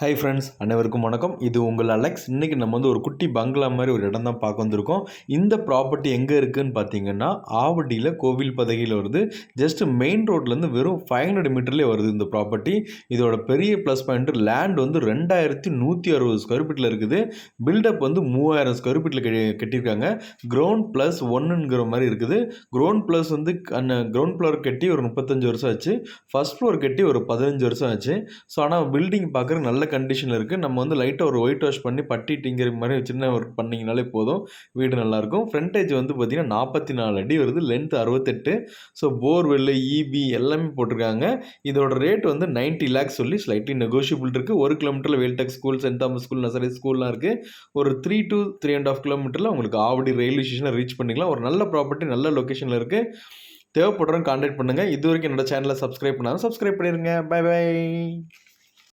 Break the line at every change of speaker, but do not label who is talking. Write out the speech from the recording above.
Hi friends, அனைவருக்கும் வணக்கம். இது உங்கள் அலெக்ஸ். இன்றைக்கி நம்ம ஒரு குட்டி பங்களா மாதிரி ஒரு இடம் தான் பார்க்க வந்திருக்கோம். இந்த ப்ராப்பர்ட்டி எங்கே இருக்குதுன்னு பார்த்தீங்கன்னா, ஆவடியில் கோவில் பதகையில் வருது. ஜஸ்ட் மெயின் ரோட்லேருந்து வெறும் 500 மீட்டர்லேயே வருது இந்த ப்ராப்பர்ட்டி. இதோட பெரிய ப்ளஸ் பாயிண்ட் லேண்ட் 2160 ஸ்கொயர் ஃபீட்டில் இருக்குது. பில்டப் 3000 ஸ்கொயர் ஃபீட்டில் கட்டியிருக்காங்க. கிரவுண்ட் ப்ளஸ் ஒன்னுங்கிற மாதிரி இருக்குது. கிரவுண்ட் ப்ளஸ் கிரவுண்ட் ஃப்ளோர் கட்டி ஒரு 35 வருஷம் ஆச்சு. ஃபர்ஸ்ட் ஃப்ளோர் கட்டி ஒரு 15 வருஷம் ஆச்சு. ஸோ ஆனால் பில்டிங் பார்க்குற நல்ல கண்டிஷனில் இருக்குது. நம்ம லைட்டாக ஒரு ஒயிட் வாஷ் பண்ணி பட்டி டிங்கிற மாதிரி சின்ன ஒர்க் பண்ணிங்கனாலே போதும், வீடு நல்லாயிருக்கும். ஃப்ரண்டேஜ் பார்த்தீங்கன்னா 44 அடி வருது, லென்த் 68. ஸோ போர்வெல், இபி எல்லாமே போட்டிருக்காங்க. இதோட ரேட் 90 லேக்ஸ் சொல்லி ஸ்லைட்லி நெகோஷியபிள் இருக்குது. 1 கிலோமீட்டரில் Veltech school, saint Thomas school, nursery ஸ்கூல்லாம் இருக்குது. ஒரு 3 to 3.5 கிலோமீட்டரில் உங்களுக்கு ஆவடி ரயில்வே ஸ்டேஷனை ரீச் பண்ணிக்கலாம். ஒரு நல்ல ப்ராப்பர்ட்டி, நல்ல லொக்கேஷனில் இருக்குது. தேவைப்படுறவங்க கான்டாக்ட் பண்ணுங்கள். இது வரைக்கும் என்னோட சேனலை சப்ஸ்கிரைப் பண்ணாலும் சப்ஸ்கிரைப் பண்ணிடுங்க. Bye by.